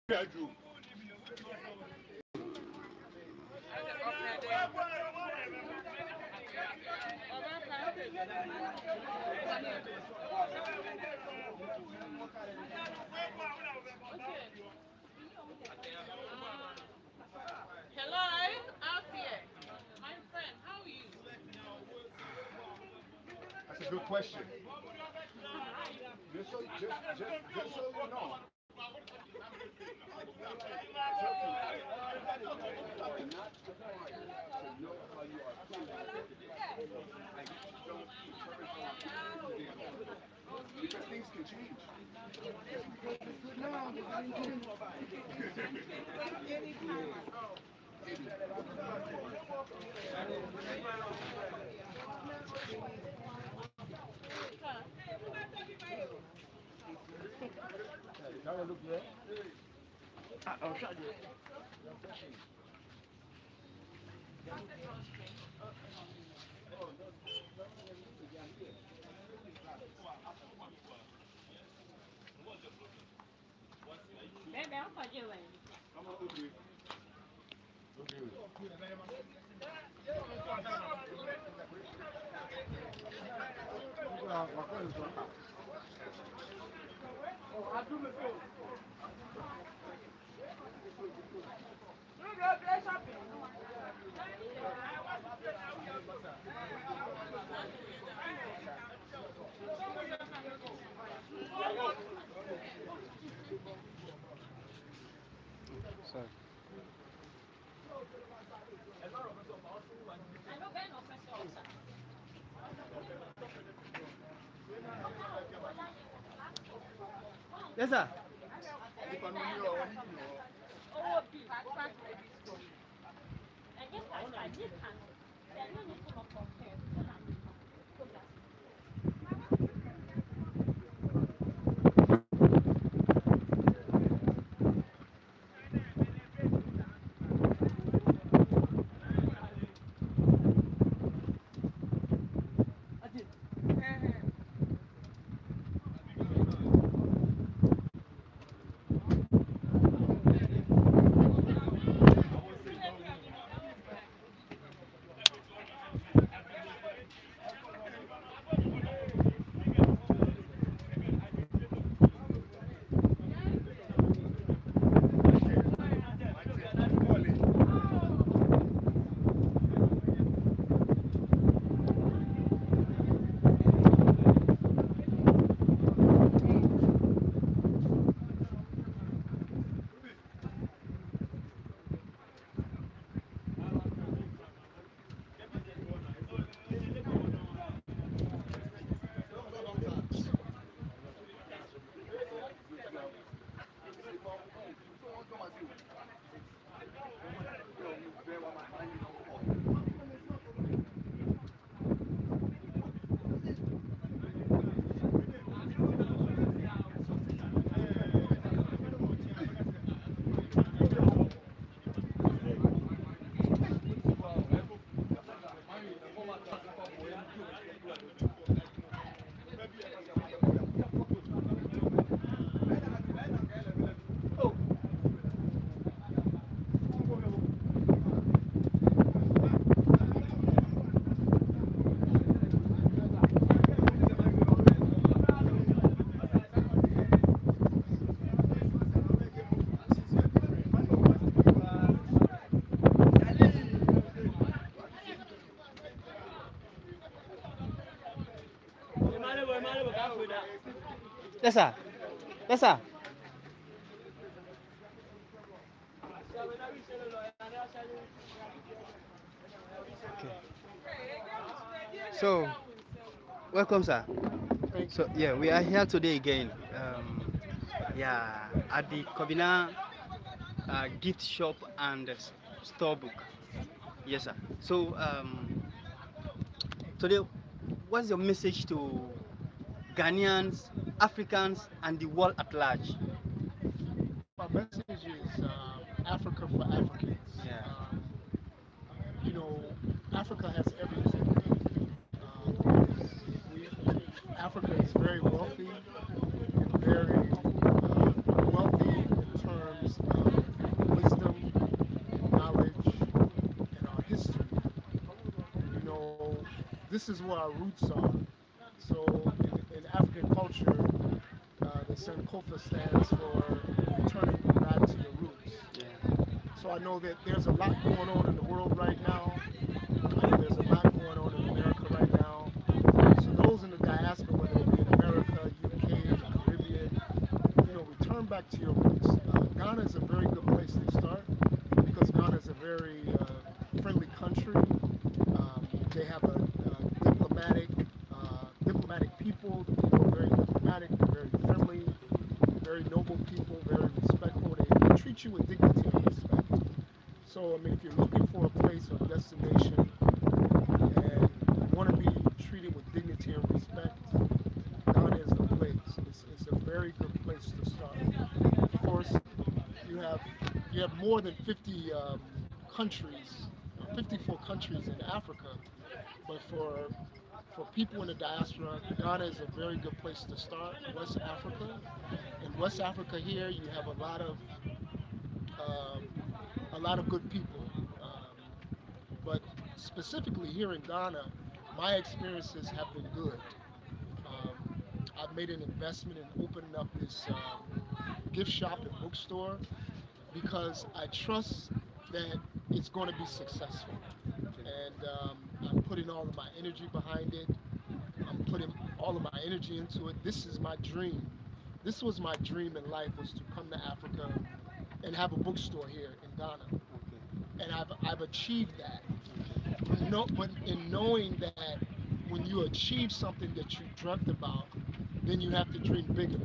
bedroom. Hello, out here. My friend, how are you? That's a good question. Just so you know, are not required to know how you are feeling. Like, don't encourage you to get over it. Because things can change. Just because it's good now doesn't mean maybe. Baby, I'm for you. Come on, Udri. Udri. Sorry. Yes, sir. Nípa mímú ọ̀rọ̀ nínú ọ̀. Yes, sir. Yes, sir. Okay. So, welcome, sir. So, yeah, we are here today again. Yeah, at the Kobina gift shop and store book. Yes, sir. So, today, what's your message to Ghanaians, Africans, and the world at large? My message is Africa for Africans. Yeah. You know, Africa has everything. We, Africa is very wealthy and very wealthy in terms this is where our roots are. So in African culture, the Sankofa stands for returning back to your roots. Yeah. So I know that there's a lot going on in the world right now. I know there's a lot going on in America right now. So those in the diaspora, whether it be in America, UK, the Caribbean, return back to your roots. Ghana is a very good place to start because Ghana is a very friendly country. They have a diplomatic people. The people are very diplomatic, very friendly, very noble people, very respectful. They treat you with dignity and respect. So, I mean, if you're looking for a place or destination and you want to be treated with dignity and respect, Ghana is the place. It's a very good place to start. Of course, you have you have more than 50 countries, 54 countries in Africa, but for people in the diaspora, Ghana is a very good place to start. West Africa, in West Africa here, you have um, a lot of good people. But specifically here in Ghana, my experiences have been good. I've made an investment in opening up this gift shop and bookstore because I trust that it's going to be successful. And I'm putting all of my energy behind it. I'm putting all of my energy into it. This is my dream. This was my dream in life, was to come to Africa and have a bookstore here in Ghana. And I've achieved that. But in knowing that when you achieve something that you dreamt about, then you have to dream bigger.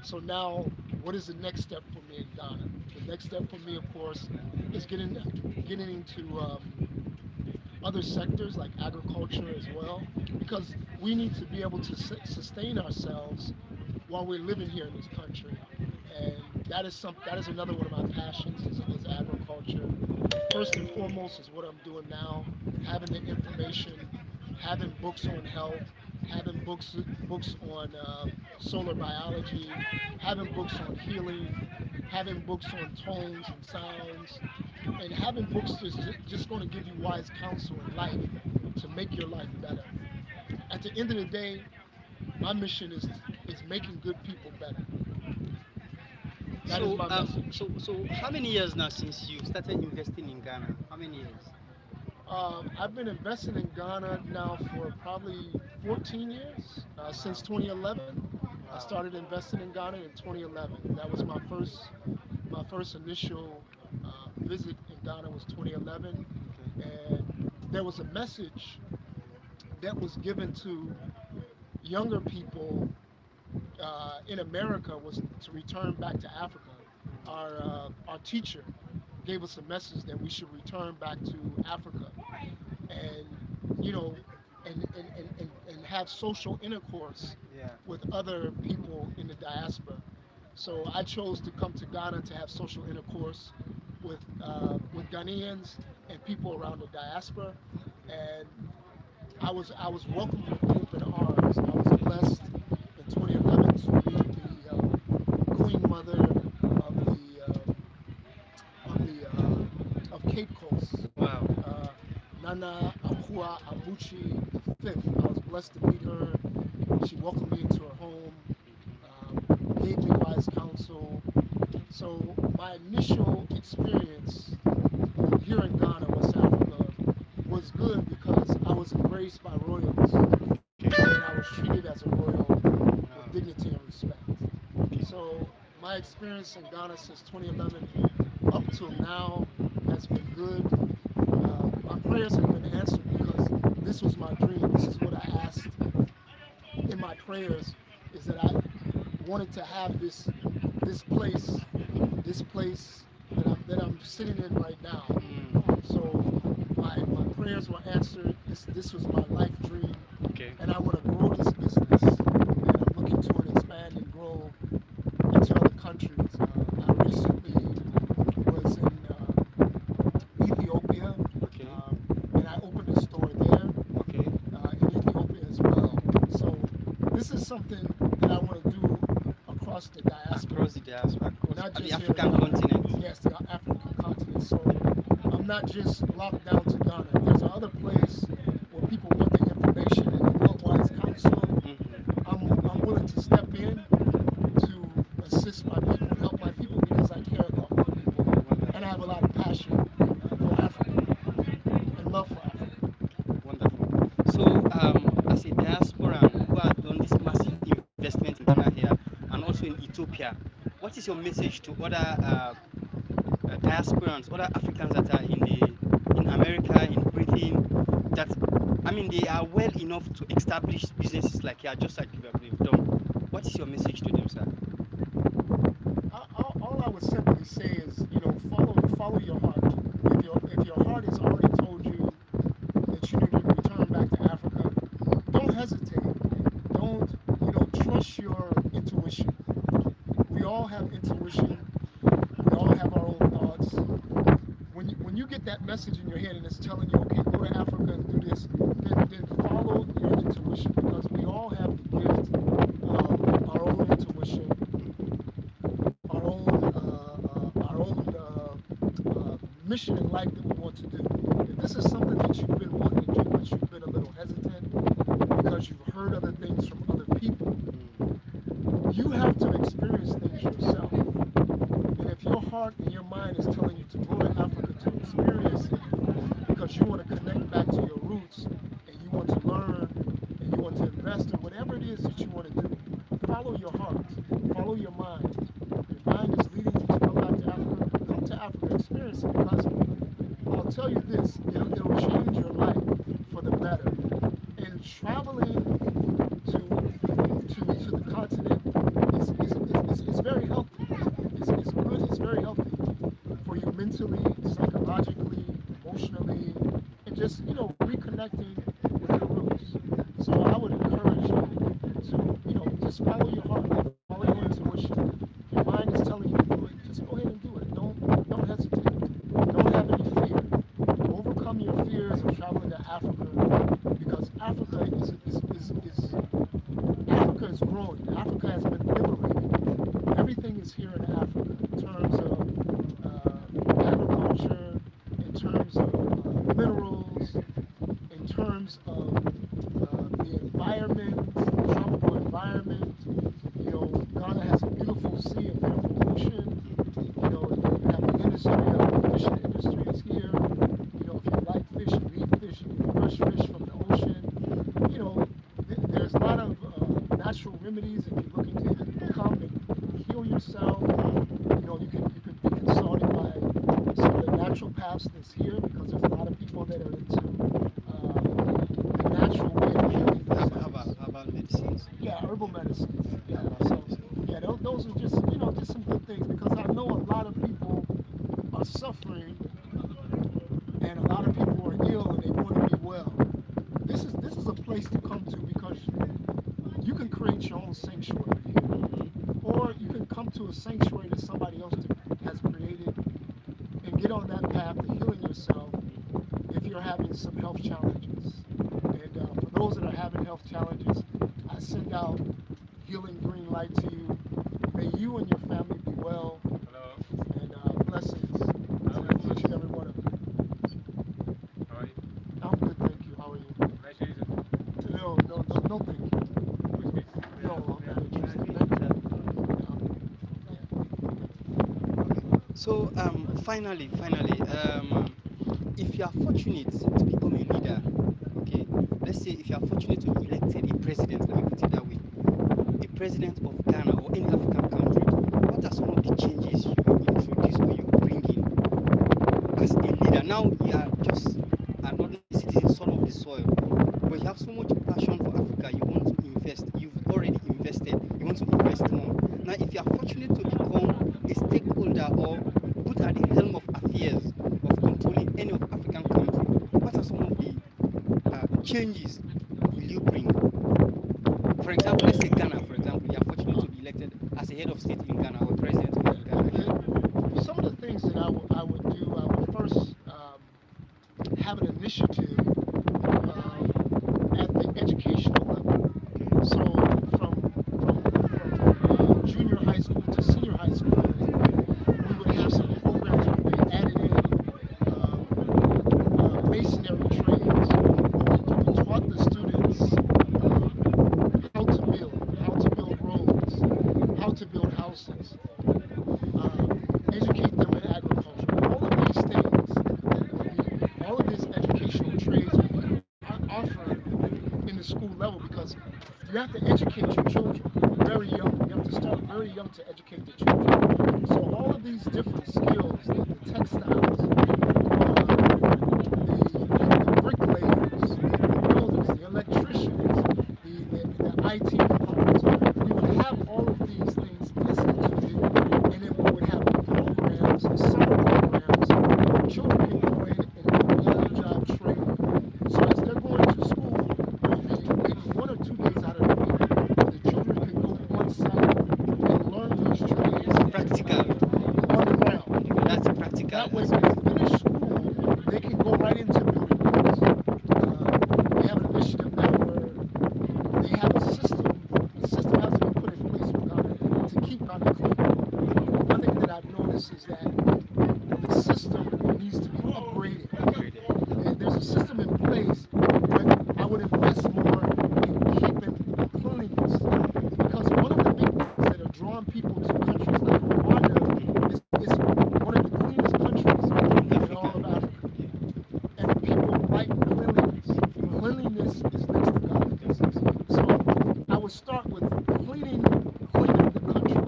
So now, what is the next step for me in Ghana? The next step for me, of course, is getting into other sectors like agriculture as well, because we need to be able to sustain ourselves while we're living here in this country. And that is another one of my passions is agriculture. First and foremost is what I'm doing now, having the information, having books on health, having books on solar biology, having books on healing, having books on tones and sounds, and having books that's just going to give you wise counsel in life to make your life better. At the end of the day, my mission is making good people better. That is So, my message. so how many years now since you started investing in Ghana? How many years? I've been investing in Ghana now for probably 14 years, Wow. since 2011. I Wow. started investing in Ghana in 2011. That was my first initial visit in Ghana was 2011, Okay. and there was a message that was given to younger people in America was to return back to Africa. Our teacher gave us a message that we should return back to Africa, and you know, and have social intercourse Yeah. with other people in the diaspora. So I chose to come to Ghana to have social intercourse with Ghanaians and people around the diaspora, and I was welcomed with open arms. I was blessed in 2011 to meet the Queen Mother of of Cape Coast, Wow. uh, Nana Akua Abuchi V. I was blessed to meet her. She welcomed me into her home, gave me wise counsel. So my initial experience here in Ghana, West Africa, was good because I was embraced by royals and I was treated as a royal with Wow. dignity and respect. Okay. So my experience in Ghana since 2011 up till now has been good. My prayers have been answered because this was my dream. This is what I asked in my prayers, is that I wanted to have this place, this place that I'm sitting in right now. Mm. So my prayers were answered. This was my life dream, Okay. and I want to grow this business. And I'm looking to expand and grow into other countries. I recently was in Ethiopia, Okay. and I opened a store there Okay. in Ethiopia as well. So this is something that I want to do across the diaspora, Across the diaspora, across not the just here in African Ghana. continent. Yes, the African continent. So I'm not just locked down to Ghana. There's another place where people want the information bless my people and help my people because I care about my people. And I have a lot of passion for Africa and love for Africa. Wonderful. So, as a diaspora who has done this massive investment in Ghana here and also in Ethiopia, what is your message to other diasporans, other Africans that are in America, in Britain, that I mean they are well enough to establish businesses like here, just like you've done. What is your message to them, sir? All I would simply say is, follow your heart. If your heart has already told you that you need to return back to Africa, don't hesitate. Don't trust your intuition. We all have intuition. We all have our own thoughts. When you get that message in your head and it's telling you, okay, go to Africa and do this, then follow your intuition because we all have the gift of our own intuition, our own mission in life that we want to do. If this is something that you've been wanting to do, but you've been a little hesitant because you've heard other things from other people, you have to experience things yourself. And if your heart and your mind is telling you to go to Africa to experience it because you want to connect back to your roots and you want to learn and you want to invest in whatever it is that you want to do, follow your heart, follow your mind. Your mind is leading you to come back to Africa. Come to Africa, experience it because I'll tell you this, it'll change your life for the better. And traveling to the continent is very healthy. It's good, it's very healthy for you mentally, psychologically, emotionally, and just, reconnecting with your roots. So I would encourage you to, just follow your heart, follow your intuition. If your mind is telling you to do it, just go ahead and do it. Don't hesitate. Don't have any fear. Overcome your fears of traveling to Africa because Africa is growing. Africa has been liberated. Everything is here in Africa in terms of agriculture, in terms of minerals, in terms of the environment, the tropical environment. Ghana has a beautiful sea, a beautiful ocean. You have the industry, the fishing industry is here. If you like fish, you eat fish, you can fresh fish from the ocean. There's a lot of natural remedies if you're looking to come and heal yourself. You can be consulted by some of the naturopaths that's here because there's a lot of people that are into the natural way of healing themselves. Herbal medicines. Yeah, herbal medicines. Yeah, so yeah, those are just some good things because I know a lot of people are suffering and a lot of people are ill and they want to be well. This is a place to come to because you can create your own sanctuary here, or you can come to a sanctuary that somebody else has created and get on that path to healing yourself if you're having some health challenges. And for those that are having health challenges, I send out healing green light to you. May you and your family be well. Hello. And blessings to each and every one of you. How are you? I'm good, thank you. How are you? Nice to meet you. No, thank you. Who's me? No, I'm not interested. Thank you. So, finally, if you are fortunate to become a leader, okay, let's say if you are fortunate to be elected a president, let me put it that way, a president of Ghana or any African country, what are some of the changes you will introduce or you bring in as a leader? Now you are just an ordinary citizen, son of the soil, but you have so much passion for Africa, you want to invest, you've already invested, you want to invest more. Now, if you are fortunate to become a stakeholder or put at the helm of affairs of controlling any of African country, what are some of the changes will you bring? For example, let's say Ghana, for example, you are fortunate to be elected as a head of state in Ghana or president of Ghana. Some of the things that I would do, I would first have an initiative at the educational level. So from junior high school to senior high school, we would have some programs where we added in masonry trades, where we taught the students how to build roads, how to build houses, you have to educate your children very young. You have to start very young to educate the children. So all of these different skills, the textiles, the bricklayers, the builders, the electricians, the IT departments, we would have all of these things instituted, and then we would have programs, summer programs, where children can go in and on-the-job training. So as they're going to school, there will be maybe 1 or 2 days out of the week where the children can go on site and learn these trades Practical. on the ground. That's a practical That way, when aspect. they finish school, they can go right into building works. We have an initiative now where they have a system. A system has to be put in place with Ghana to keep Ghana clean. One thing that I've noticed is that the system needs to be upgraded. There's a system in place, but I would invest more in keeping cleanliness. Because one of the big things that are drawing people to countries like Rwanda is one of the cleanest countries in all of Africa. And people like cleanliness. Cleanliness is next to godliness. So I would start with cleaning the country,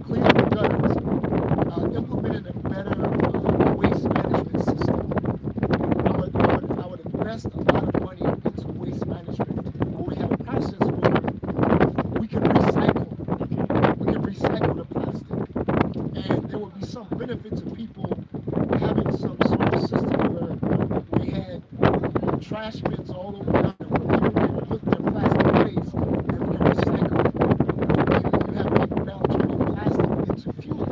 cleaning the gutters, implementing a better waste management system. I would invest a lot of money into waste management, where we have a process where we can recycle. We can recycle the plastic, and there will be some benefit to people having some sort of system where we had trash bins all over Ghana where people can put their plastic waste and we can recycle it. You have people now turning plastic into fuel.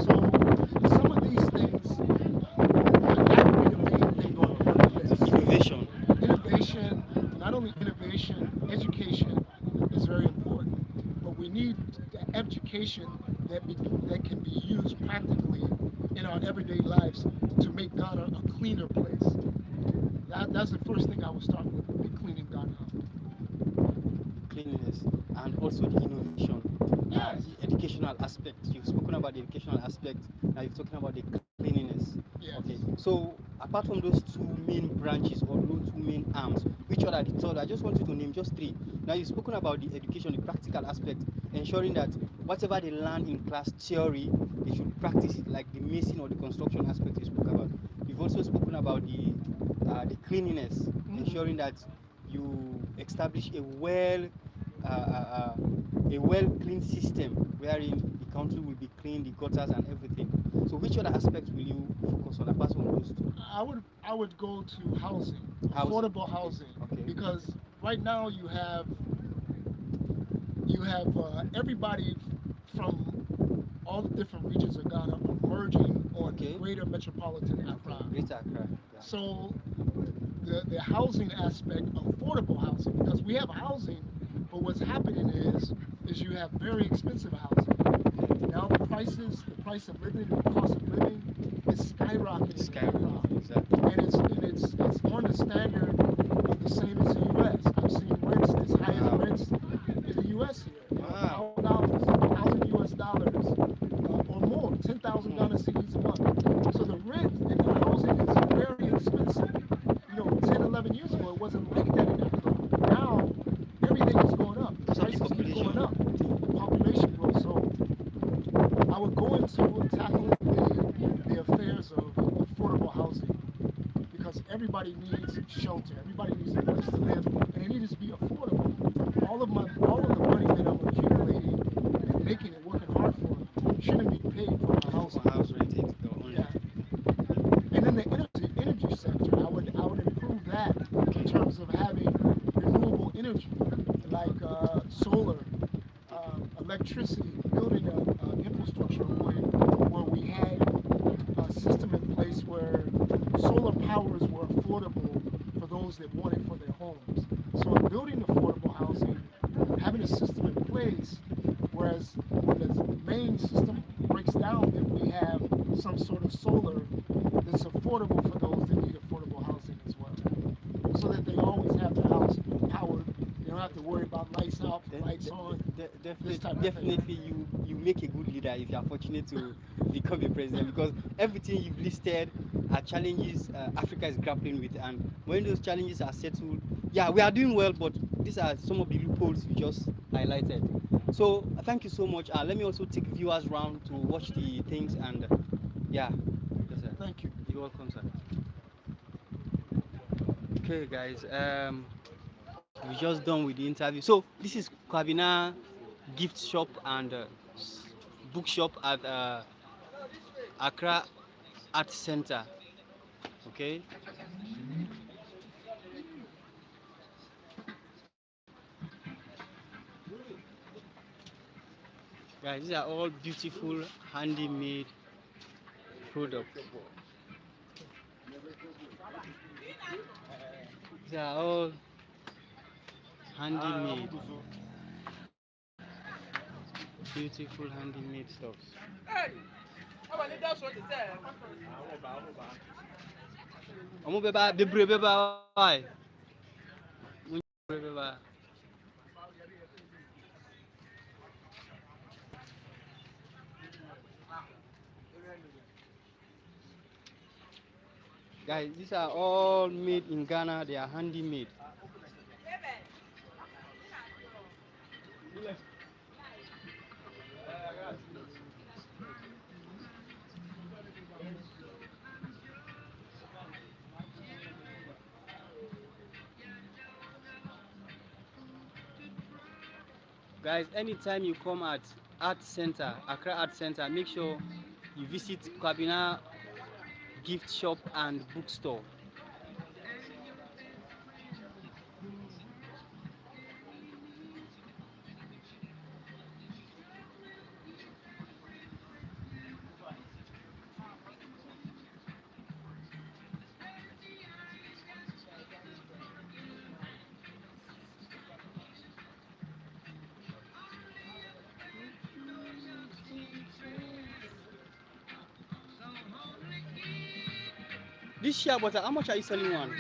So some of these things, that would be the main thing on the list. Innovation. Innovation, not only innovation, education is very important, but we need the education that can be used practically in our everyday lives to make Ghana a cleaner place. That's the first thing I would start with, would be cleaning Ghana up. Cleanliness and also the innovation, Yes. the educational aspect. You've spoken about the educational aspect. Now you're talking about the cleanliness. Yes. Okay. So apart from those two main branches or those two main arms, which one are the third? I just want you to name just three. Now you've spoken about the education, the practical aspect, ensuring that whatever they learn in class theory, they should practice it, like the mason or the construction aspect you spoke about. You've also spoken about the cleanliness, ensuring that you establish uh, uh, a well clean system wherein the country will be clean, the gutters and everything. So which other aspects will you focus on apart from those two? I would go to housing, Housing. affordable housing, Okay. because right now you have everybody from all the different regions of Ghana emerging on Okay. greater metropolitan Accra. Greater Accra. Yeah. So the housing aspect, affordable housing, because we have housing, but what's happening is you have very expensive housing. Now the price of living, the cost of living is skyrocketing. Skyrocketing, exactly. And it's on the standard of the same as the US. I've seen rents as high as Wow. rents in the US here. Wow. $1,000 or more, 10,000 Ghana cedis a month. So the rent and the housing is very expensive. 10, 11 years ago, it wasn't like that in Accra. Now, everything is going up. The Because of the prices keep going population. up. The population growth. So I would go into tackling the affairs of affordable housing, because everybody needs shelter. Everybody needs a place to live, and it needs to be affordable. All of the money that I'm accumulating and making and working hard for shouldn't be paid for my housing. For house rented only. Yeah. And then the energy sector, I would improve that in terms of having renewable energy, like solar, electricity, building a infrastructure where we had a system in place where solar powers were affordable for those that want it for their homes. So in building affordable housing, having a system in place, whereas when the main system breaks down, then we have some sort of solar that's affordable for those that need affordable housing as well, so that they always have their house powered. They don't have to worry about lights out, lights on. This type of thing. Definitely you make a good leader if you are fortunate to become a president, because everything you've listed are challenges Africa is grappling with, and when those challenges are settled, yeah, we are doing well, but these are some of the loopholes you just highlighted. So thank you so much. Let me also take viewers round to watch the things and yeah. Yes, sir. Thank you. You're welcome, sir. Okay, guys. We just done with the interview. So this is Kwabina gift shop and bookshop at Accra Art Center. Okay. Guys, these are all beautiful handmade products. These are all handmade, beautiful handmade stuffs. Hey, how about that's what they say? Omo beba bebre beba why? Bebre beba. Guys, these are all made in Ghana. They are handmade. Guys, anytime you come at Art Center, Accra Art Center, make sure you visit Kwabina gift shop and bookstore. This shea butter, how much are you selling one?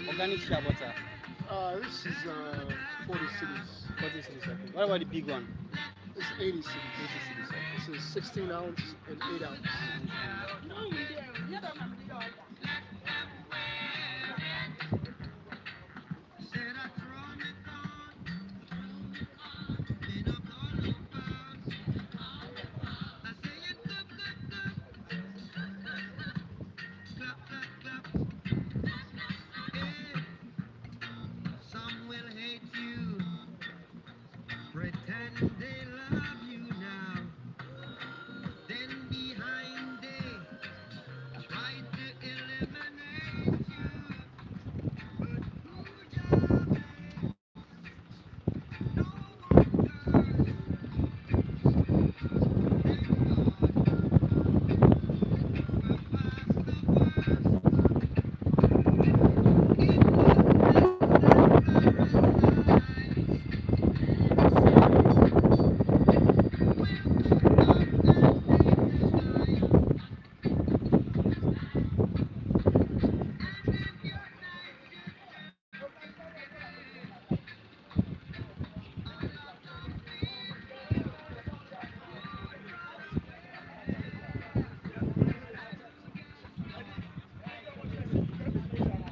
Organic shea butter. This is 40 cities. 40 cities, okay. What about the big one? This is 80 cities. 80 cities, okay. This is 16 ounce and 8 ounce. No, you didn't. You don't have to do all that.